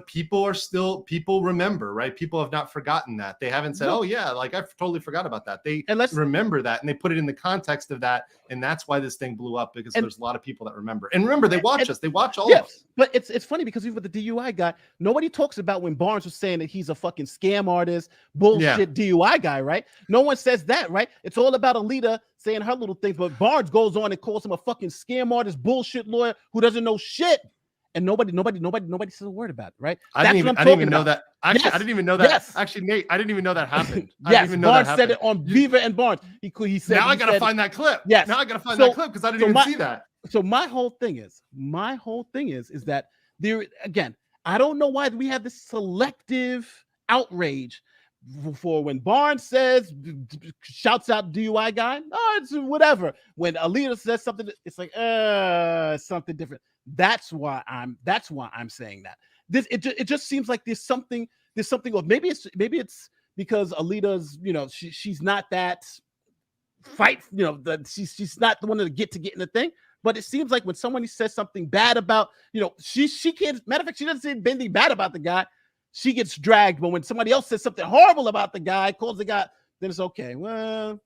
people remember, right? People have not forgotten that. They haven't said, oh yeah, like I totally forgot about that. They remember that, and they put it in the context of that, and that's why this thing blew up, because there's a lot of people that remember. And remember, they watch us. They watch all of us. But it's funny because even with the DUI guy, nobody talks about when Barnes was saying that he's a fucking scam artist, bullshit DUI guy, right? No one says that, right? It's all about Alita saying her little things, but Barnes goes on and calls him a fucking scam artist, bullshit lawyer who doesn't know shit. And nobody says a word about it, right? I didn't even know that. Actually, I didn't even know that. Yes. Actually, Nate, I didn't even know that happened. Yes, Barnes said it on Viva and Barnes. He said. Now I gotta find that clip. Yes. Now I gotta find that clip because I didn't even see that. So my whole thing is that there again, I don't know why we have this selective outrage for when Barnes says, shouts out DUI guy. Oh, it's whatever. When Alita says something, it's like something different. That's why I'm saying that. It just seems like there's something of maybe it's because Alita's, she's not that fight, she's not the one to get in the thing. But it seems like when somebody says something bad about, she can't, matter of fact, she doesn't say anything bad about the guy, she gets dragged. But when somebody else says something horrible about the guy, calls the guy, then it's okay. Well,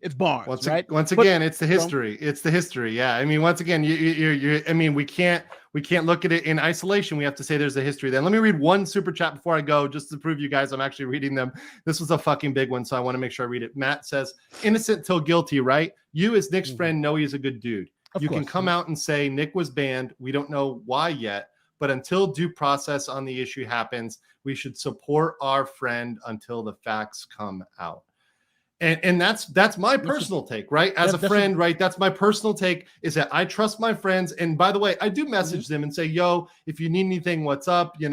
it's Barnes, right? Once again, it's the history. It's the history. Yeah. I mean, once again, we can't look at it in isolation. We have to say there's a history. Then let me read one super chat before I go, just to prove you guys I'm actually reading them. This was a fucking big one, so I want to make sure I read it. Matt says, innocent till guilty, right? You as Nick's friend know he's a good dude. You can come out and say Nick was banned. We don't know why yet, but until due process on the issue happens, we should support our friend until the facts come out. And that's my personal take, right? As a friend, right? That's my personal take, is that I trust my friends. And by the way, I do message them and say, yo, if you need anything, what's up? Let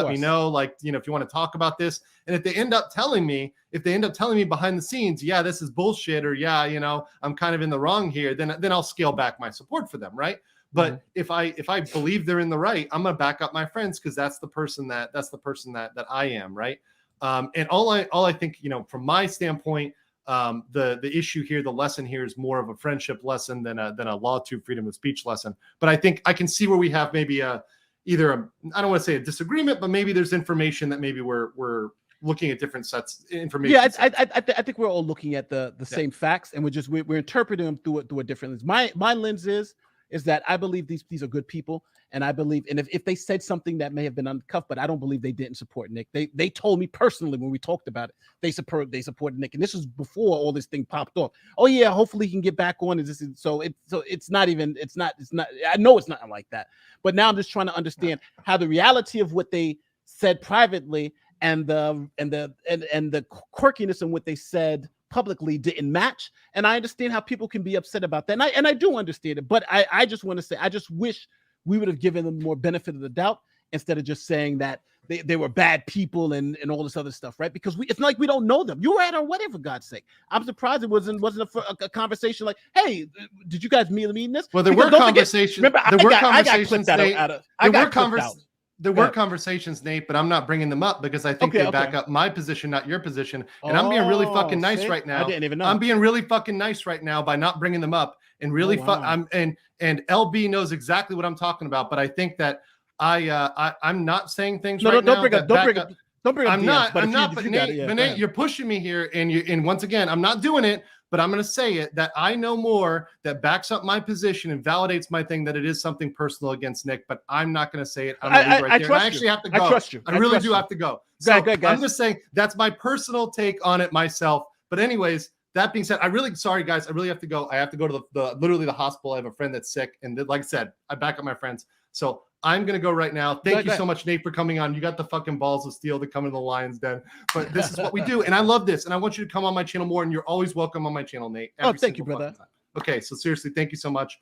me know, if you want to talk about this. And if they end up telling me behind the scenes, yeah, this is bullshit, or yeah, I'm kind of in the wrong here, then I'll scale back my support for them, right? But if I believe they're in the right, I'm gonna back up my friends, because that's the person that I am, right? And all I think, from my standpoint, the issue here, the lesson here is more of a friendship lesson than a law to freedom of speech lesson. But I think I can see where we have maybe I don't want to say a disagreement, but maybe there's information that maybe we're looking at different sets information. Yeah, I think we're all looking at the same facts, and we're interpreting them through a different lens. My lens is that I believe these are good people, and I believe, and if they said something that may have been uncuffed, but I don't believe they didn't support Nick. They told me personally when we talked about it, they supported Nick, and this was before all this thing popped off. Oh yeah, hopefully he can get back on. So it's not. I know it's not like that, but now I'm just trying to understand how the reality of what they said privately and the quirkiness in what they said publicly didn't match. And I understand how people can be upset about that. And I do understand it, but I just want to say, I just wish we would have given them more benefit of the doubt instead of just saying that they were bad people and all this other stuff, right? Because it's not like we don't know them. You were at our wedding, for God's sake. I'm surprised it wasn't a conversation like, hey, did you guys mean this? Well, there were conversations. There were conversations, Nate, but I'm not bringing them up because I think they back up my position, not your position. And I'm being really fucking nice right now. I didn't even know. I'm being really fucking nice right now by not bringing them up and really and LB knows exactly what I'm talking about. But I think that I'm not saying things right now. Don't bring up. I'm not. But Nate, you're pushing me here, and once again, I'm not doing it. But I'm going to say it, that I know more that backs up my position and validates my thing, that it is something personal against Nick, but I'm not going to say it. I'm going to leave right there. I actually have to go. I trust you. I really do have to go. So I'm just saying that's my personal take on it myself. But anyways, that being said, sorry guys, I really have to go. I have to go to literally the hospital. I have a friend that's sick. And like I said, I back up my friends. So I'm going to go right now. Thank you so much, Nate, for coming on. You got the fucking balls of steel to come into the Lion's Den. But this is what we do. And I love this. And I want you to come on my channel more. And you're always welcome on my channel, Nate. Thank you, brother. Okay, so seriously, thank you so much.